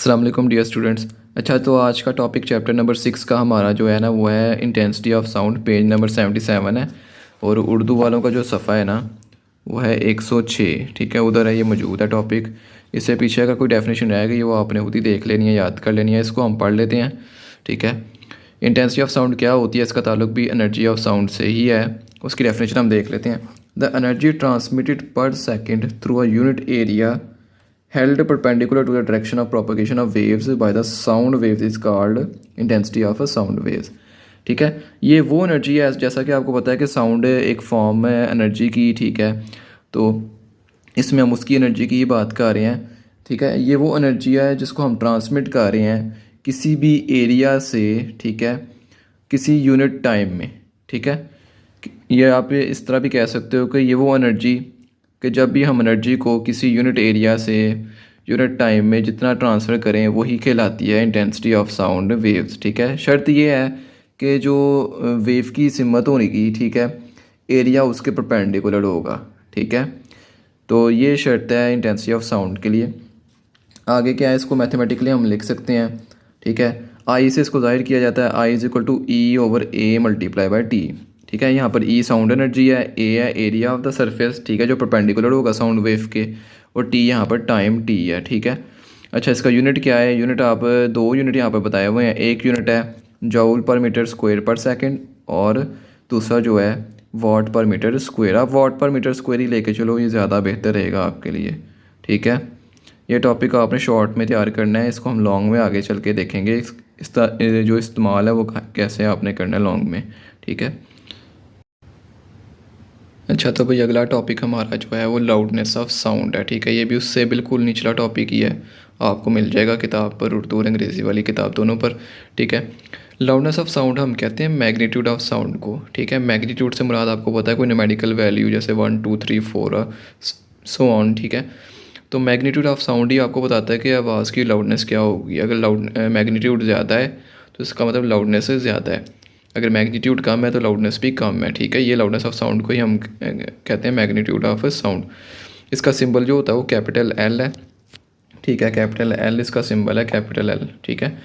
अस्सलाम वालेकुम dear students. अच्छा, तो आज का टॉपिक चैप्टर नंबर 6 का हमारा जो है ना वो है intensity of sound, page number 77 है। और उर्दू वालों का जो सफ़ा है ना वो है 106। ठीक है, उधर है ये मौजूद है टॉपिक। इससे पीछे का कोई डेफिनेशन रहेगी वो आपने खुद ही देख लेनी है, याद कर लेनी है। इसको हम पढ़ लेते हैं। ठीक है, इंटेंसिटी ऑफ साउंड क्या होती है, इसका ताल्लुक भी एनर्जी ऑफ साउंड से ही है। उसकी डेफिनेशन हम देख लेते हैं। द एनर्जी ट्रांसमिटेड पर second through a unit area held perpendicular to the direction of propagation of waves by the sound waves is called intensity of a sound waves। ठीक है, ये वो एनर्जी है, जैसा कि आपको पता है कि साउंड एक फॉर्म है एनर्जी की। ठीक है, तो इसमें हम उसकी एनर्जी की ही बात कर रहे हैं। ठीक है, ये वो एनर्जी है जिसको हम ट्रांसमिट कर रहे हैं किसी भी एरिया से। ठीक है, किसी यूनिट टाइम में। ठीक है, ये आप इस तरह भी कह सकते हो कि ये वो एनर्जी कि जब भी हम एनर्जी को किसी यूनिट एरिया से यूनिट टाइम में जितना ट्रांसफ़र करें वही कहलाती है इंटेंसिटी ऑफ साउंड वेव्स। ठीक है, शर्त ये है कि जो वेव की सिमत होगी, ठीक है, एरिया उसके परपेंडिकुलर होगा। ठीक है, तो ये शर्त है इंटेंसिटी ऑफ साउंड के लिए। आगे क्या है, इसको मैथमेटिकली हम लिख सकते हैं। ठीक है, आई से इसको जाहिर किया जाता है, I is equal to E over A multiply by T. ठीक है, यहाँ पर ई साउंड एनर्जी है, ए है एरिया ऑफ द सरफेस, ठीक है, जो परपेंडिकुलर होगा साउंड वेव के, और टी यहाँ पर टाइम टी है। ठीक है, अच्छा, इसका यूनिट क्या है, यूनिट आप दो यूनिट यहाँ पर बताए हुए हैं। एक यूनिट है जूल पर मीटर स्क्वायर पर सेकंड, और दूसरा जो है वाट पर मीटर स्क्वायर। आप वाट पर मीटर स्क्वायर ही लेके चलो, ये ज़्यादा बेहतर रहेगा आपके लिए। ठीक है, ये टॉपिक आपने शॉर्ट में तैयार करना है, इसको हम लॉन्ग में आगे चल के देखेंगे। इसका जो इस्तेमाल है वो कैसे आपने करना है लॉन्ग में। ठीक है, अच्छा, तो भाई अगला टॉपिक हमारा जो है वो लाउडनेस ऑफ साउंड है। ठीक है, ये भी उससे बिल्कुल निचला टॉपिक ही है, आपको मिल जाएगा किताब पर, उर्दू और अंग्रेज़ी वाली किताब दोनों पर। ठीक है, लाउडनेस ऑफ साउंड हम कहते हैं मैग्नीट्यूड ऑफ साउंड को। ठीक है, मैग्नीट्यूड से मुराद आपको पता है कोई न्यूमेरिकल वैल्यू, जैसे 1 2 3 4 सो ऑन। ठीक है, तो मैग्नीट्यूड ऑफ साउंड ही आपको बताता है कि आवाज़ की लाउडनेस क्या होगी। अगर लाउड मैग्नीट्यूड ज़्यादा है तो इसका मतलब लाउडनेस ज़्यादा है, अगर मैग्नीट्यूड कम है तो लाउडनेस भी कम है। ठीक है, ये लाउडनेस ऑफ साउंड को ही हम कहते हैं मैग्नीट्यूड ऑफ साउंड। इसका सिंबल जो होता है वो कैपिटल एल है। ठीक है, कैपिटल एल इसका सिंबल है, कैपिटल एल। ठीक है,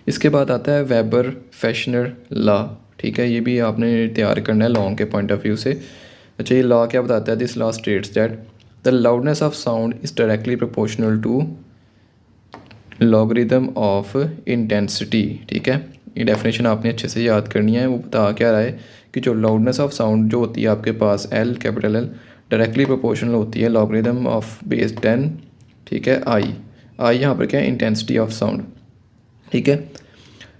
इसके बाद आता है वेबर फेशनर लॉ। ठीक है, ये भी आपने तैयार करना है लॉन्ग के पॉइंट ऑफ व्यू से। अच्छा, ये लॉ क्या बताता है, this law states that the loudness of sound is directly proportional to logarithm of intensity. ठीक है, ये डेफिनेशन आपने अच्छे से याद करनी है। वो बता क्या रहा है कि जो लाउडनेस ऑफ साउंड जो होती है आपके पास L, capital L, directly proportional होती है लॉगरिदम ऑफ बेस 10। ठीक है, आई यहाँ पर क्या है, इंटेंसिटी ऑफ साउंड। ठीक है,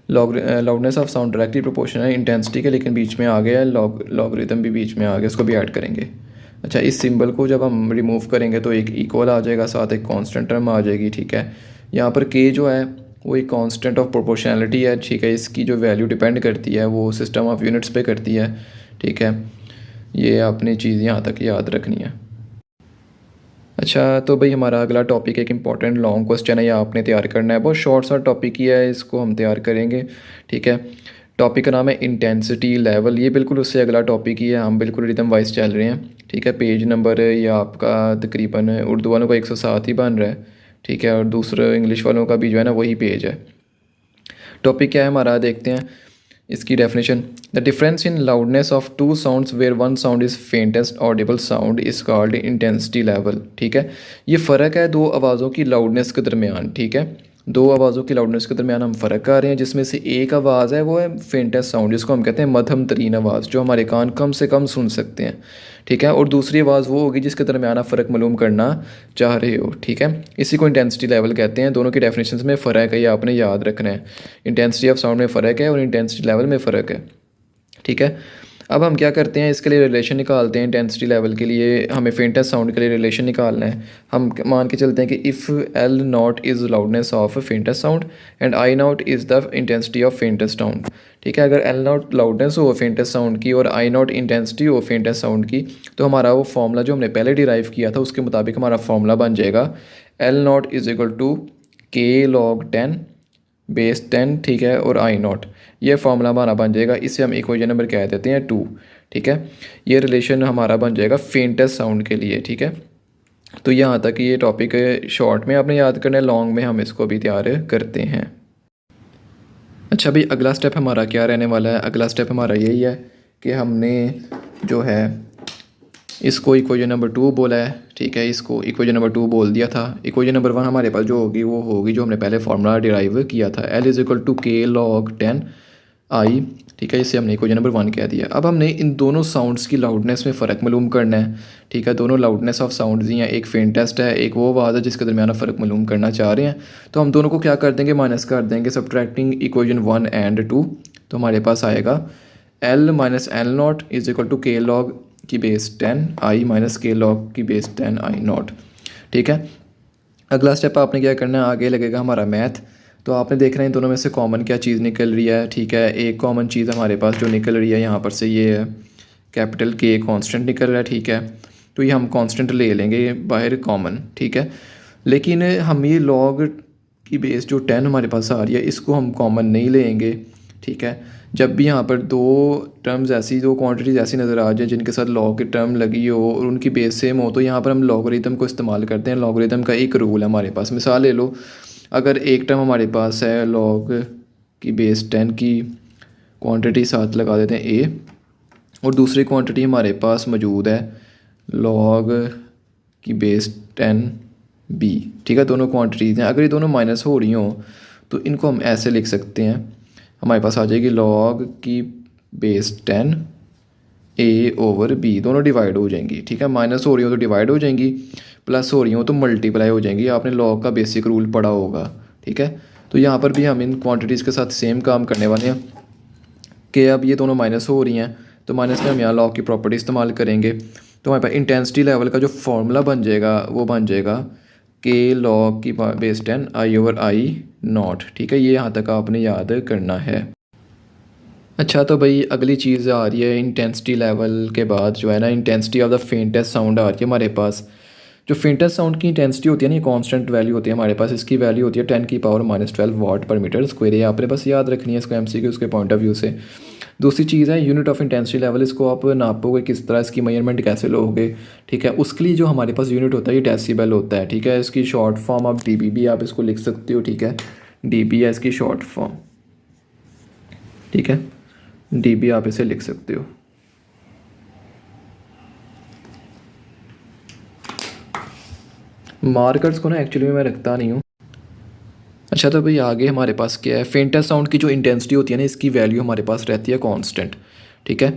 loudness of sound directly proportional है इंटेंसिटी के, लेकिन बीच में आ गया लॉगरिदम भी बीच में आ गया, उसको भी ऐड करेंगे। अच्छा, इस सिंबल को जब हम रिमूव करेंगे तो एक इक्वल आ जाएगा, साथ एक कांस्टेंट टर्म आ जाएगी। ठीक है, यहाँ पर के जो है वो एक कांस्टेंट ऑफ प्रोपोर्शनैलिटी है। ठीक है, इसकी जो वैल्यू डिपेंड करती है वो सिस्टम ऑफ यूनिट्स पे करती है। ठीक है, ये अपनी चीज़ यहाँ तक याद रखनी है। अच्छा, तो भाई हमारा अगला टॉपिक एक इंपॉर्टेंट लॉन्ग क्वेश्चन है, ये आपने तैयार करना है। बहुत शॉर्ट सा टॉपिक ही है, इसको हम तैयार करेंगे। ठीक है, टॉपिक का नाम है इंटेंसिटी लेवल। ये बिल्कुल उससे अगला टॉपिक ही है, हम बिल्कुल रिदम वाइज चल रहे हैं। ठीक है, पेज नंबर ये आपका तकरीबन उर्दू वालों का 107 ही बन रहा है। ठीक है, और दूसरे इंग्लिश वालों का भी जो है ना वही पेज है। टॉपिक क्या है हमारा, देखते हैं इसकी definition. The difference in loudness of two sounds where one sound is faintest audible sound is called intensity level. ठीक है, ये फ़र्क है दो आवाज़ों की लाउडनेस के दरमियान। ठीक है, दो आवाज़ों की लाउडनेस के दरमियान हम फ़र्क कर रहे हैं, जिसमें से एक आवाज़ है वो है फेंटेस्ट साउंड, जिसको हम कहते हैं मध्यम तरीन आवाज़, जो हमारे कान कम से कम सुन सकते हैं। ठीक है, और दूसरी आवाज़ वो होगी जिसके दरमियान आप फ़र्क मालूम करना चाह रहे हो। ठीक है, इसी को इंटेंसिटी लेवल कहते हैं। दोनों की डेफिनेशन में फ़र्क है, ये आपने याद रखना है। इंटेंसिटी ऑफ साउंड में फ़र्क है और इंटेंसिटी लेवल में फ़र्क है। ठीक है, अब हम क्या करते हैं, इसके लिए रिलेशन निकालते हैं। इंटेंसिटी लेवल के लिए हमें फेंटेस्ट साउंड के लिए रिलेशन निकालना है। हम मान के चलते हैं कि if L naught is loudness of faintest sound and I not is the intensity of faintest sound. ठीक है, अगर एल नॉट लाउडनेस हो फेंटेस्ट साउंड की और आई नॉट इंटेंसिटी हो फेंटेस्ट साउंड की, तो हमारा वो फॉर्मूला जो हमने पहले डिराइव किया था उसके मुताबिक हमारा फॉर्मूला बन जाएगा L naught is equal to K log 10 base 10। ठीक है, और आई नॉट, ये फार्मूला हमारा बन जाएगा। इसे हम इक्वेशन नंबर कह देते हैं 2। ठीक है, ये रिलेशन हमारा बन जाएगा फेंटेस्ट साउंड के लिए। ठीक है, तो यहाँ तक ये टॉपिक शॉर्ट में आपने याद करना है, लॉन्ग में हम इसको भी तैयार करते हैं। अच्छा भाई, अगला स्टेप हमारा क्या रहने वाला है? अगला स्टेप हमारा यही है कि हमने जो है इसको इक्वेशन नंबर 2 बोला है, ठीक है, इसको इक्वेशन नंबर 2 बोल दिया था। इक्वेशन नंबर 1 हमारे पास जो होगी वो होगी जो हमने पहले फार्मूला डिराइव किया था, L is equal to K log 10 आई, ठीक है, इसे हमने इक्वेशन नंबर 1 कह दिया। अब हमने इन दोनों साउंड्स की लाउडनेस में फ़र्क मालूम करना है, ठीक है। दोनों लाउडनेस ऑफ साउंड्स ही हैं, एक फेंटेस्ट है, एक वो आवाज़ है जिसके दरमियान फ़र्क मालूम करना चाह रहे हैं। तो हम दोनों को क्या कर देंगे, माइनस कर देंगे, सब्ट्रैक्टिंग इक्वेशन 1 एंड 2। तो हमारे पास आएगा L minus L naught is equal to K log की base 10 I minus K log की बेस 10 आई नॉट, ठीक है। अगला स्टेप आपने क्या करना है, आगे लगेगा हमारा मैथ। तो आपने देखना है इन दोनों में से कॉमन क्या चीज़ निकल रही है, ठीक है। एक कॉमन चीज़ हमारे पास जो निकल रही है यहाँ पर से ये है कैपिटल के कांस्टेंट निकल रहा है, ठीक है। तो ये हम कांस्टेंट ले लेंगे बाहर कॉमन, ठीक है। लेकिन हम ये लॉग की बेस जो 10 हमारे पास आ रही है इसको हम कॉमन नहीं लेंगे, ठीक है। जब भी यहाँ पर दो टर्म्स ऐसी, दो क्वांटिटीज़ ऐसी नज़र आ जाए जिनके साथ लॉग की टर्म लगी हो और उनकी बेस सेम हो, तो यहाँ पर हम लॉगरिथम को इस्तेमाल करते हैं। लॉगरिथम का एक रूल है हमारे पास। मिसाल ले लो, अगर एक टर्म हमारे पास है लॉग की बेस 10 की क्वांटिटी साथ लगा देते हैं ए, और दूसरी क्वांटिटी हमारे पास मौजूद है लॉग की बेस 10 बी, ठीक है। दोनों क्वांटिटीज़ हैं, अगर ये दोनों माइनस हो रही हों तो इनको हम ऐसे लिख सकते हैं, हमारे पास आ जाएगी लॉग की बेस 10 ए ओवर बी, दोनों डिवाइड हो जाएंगी, ठीक है। माइनस हो रही हो तो डिवाइड हो जाएंगी, प्लस हो रही हो तो मल्टीप्लाई हो जाएंगी। आपने लॉग का बेसिक रूल पढ़ा होगा, ठीक है। तो यहाँ पर भी हम इन क्वांटिटीज़ के साथ सेम काम करने वाले हैं कि अब ये दोनों माइनस हो रही हैं तो माइनस में हम यहाँ लॉग की प्रॉपर्टी इस्तेमाल करेंगे। तो हमारे पास इंटेंसिटी लेवल का जो फॉर्मूला बन जाएगा वो बन जाएगा के लॉग की बेस 10 आई ओवर आई नॉट, ठीक है। ये यहाँ तक आपने याद करना है। अच्छा, तो भाई अगली चीज़ आ रही है इंटेंसिटी लेवल के बाद जो है ना, intensity of the faintest sound आ रही है हमारे पास। जो फेंटेस्ट साउंड की इंटेंसिटी होती है ना, ये कांस्टेंट वैल्यू होती है हमारे पास। इसकी वैल्यू होती है 10 की पावर -12 वाट पर मीटर स्क्वायर। ये आपने बस याद रखनी है इसको MCQ के पॉइंट ऑफ व्यू से। दूसरी चीज़ है यूनिट ऑफ इंटेंसिटी लेवल। इसको आप नापोगे किस तरह, इसकी मेजरमेंट कैसे लोगे, ठीक है। उसके लिए जो हमारे पास यूनिट होता है ये डेसिबल होता है, ठीक है। इसकी शॉर्ट फॉर्म आप dB भी आप इसको लिख सकते हो, ठीक है। dB है इसकी शॉर्ट फॉर्म, ठीक है। dB आप इसे लिख सकते हो। मार्कर्स को ना एक्चुअली में मैं रखता नहीं हूँ। अच्छा, तो भाई आगे हमारे पास क्या है, फेंटेस्ट साउंड की जो इंटेंसिटी होती है ना, इसकी वैल्यू हमारे पास रहती है कांस्टेंट, ठीक है।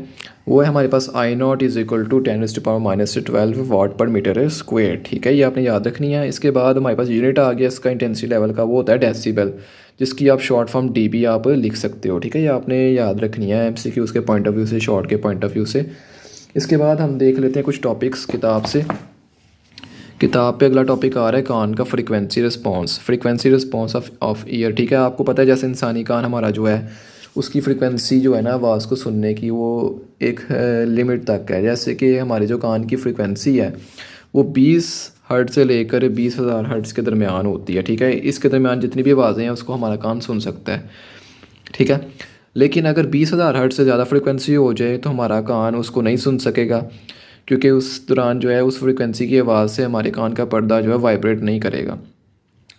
वो है हमारे पास आई नॉट इज़ इक्वल टू 10⁻⁻12 वाट पर मीटर स्क्वायर, ठीक है। ये आपने याद रखनी है। इसके बाद हमारे पास यूनिट आ गया इसका इंटेंसिटी लेवल का, वो होता है डेसिबल, जिसकी आप शॉर्ट फॉर्म dB आप लिख सकते हो, ठीक है। ये आपने याद रखनी है MCQ के पॉइंट ऑफ व्यू से, शॉर्ट के पॉइंट ऑफ व्यू से। इसके बाद हम देख लेते हैं कुछ टॉपिक्स किताब से। किताब पे अगला टॉपिक आ रहा है कान का फ्रीक्वेंसी रिस्पॉन्स ऑफ ईयर, ठीक है। आपको पता है जैसे इंसानी कान हमारा जो है उसकी फ्रीक्वेंसी जो है ना आवाज़ को सुनने की, वो एक लिमिट तक है। जैसे कि हमारे जो कान की फ्रीक्वेंसी है वो 20 हर्ट्ज़ से लेकर 20,000 हर्ट्ज़ के दरमियान होती है, ठीक है। इसके दरमियान जितनी भी आवाज़ें हैं उसको हमारा कान सुन सकता है, ठीक है। लेकिन अगर 20,000 हर्ट्ज़ से ज़्यादा फ्रीक्वेंसी हो जाए तो हमारा कान उसको नहीं सुन सकेगा, क्योंकि उस दौरान जो है उस फ्रीक्वेंसी की आवाज़ से हमारे कान का पर्दा जो है वाइब्रेट नहीं करेगा।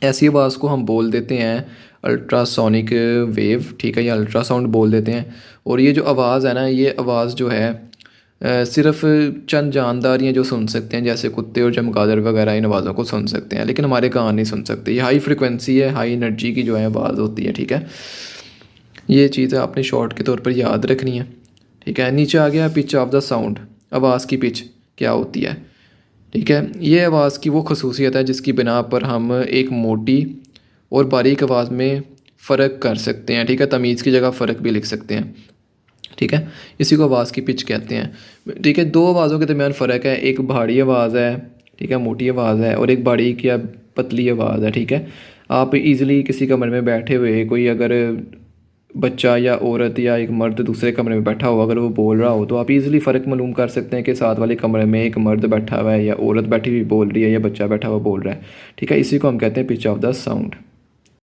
ऐसी आवाज़ को हम बोल देते हैं अल्ट्रासोनिक वेव, ठीक है, या अल्ट्रासाउंड बोल देते हैं। और ये जो आवाज़ है ना, ये आवाज़ जो है सिर्फ चंद जानदार जो सुन सकते हैं, जैसे कुत्ते और चमगादड़ वगैरह इन आवाज़ों को सुन सकते हैं, लेकिन हमारे कान नहीं सुन सकते। ये हाई फ्रिक्वेंसी है, हाई एनर्जी की जो है आवाज़ होती है, ठीक है। ये चीज़ आपने शॉर्ट के तौर पर याद रखनी है, ठीक है। नीचे आ गया पिच ऑफ द साउंड, आवाज़ की पिच क्या होती है, ठीक है। ये आवाज़ की वो खसूसियत है जिसकी बिना पर हम एक मोटी और बारीक आवाज़ में फ़र्क कर सकते हैं, ठीक है। तमीज़ की जगह फ़र्क भी लिख सकते हैं, ठीक है। इसी को आवाज़ की पिच कहते हैं, ठीक है। दो आवाज़ों के दरमियान फ़र्क है, एक भारी आवाज़ है, ठीक है, मोटी आवाज़ है, और एक बारीक या पतली आवाज़ है, ठीक है। आप इजीली किसी कमरे में बैठे हुए कोई अगर बच्चा या औरत या एक मर्द दूसरे कमरे में बैठा हो, अगर वो बोल रहा हो तो आप इजीली फ़र्क मालूम कर सकते हैं कि साथ वाले कमरे में एक मर्द बैठा हुआ है या औरत बैठी हुई बोल रही है या बच्चा बैठा हुआ बोल रहा है, ठीक है। इसी को हम कहते हैं पिच ऑफ द साउंड।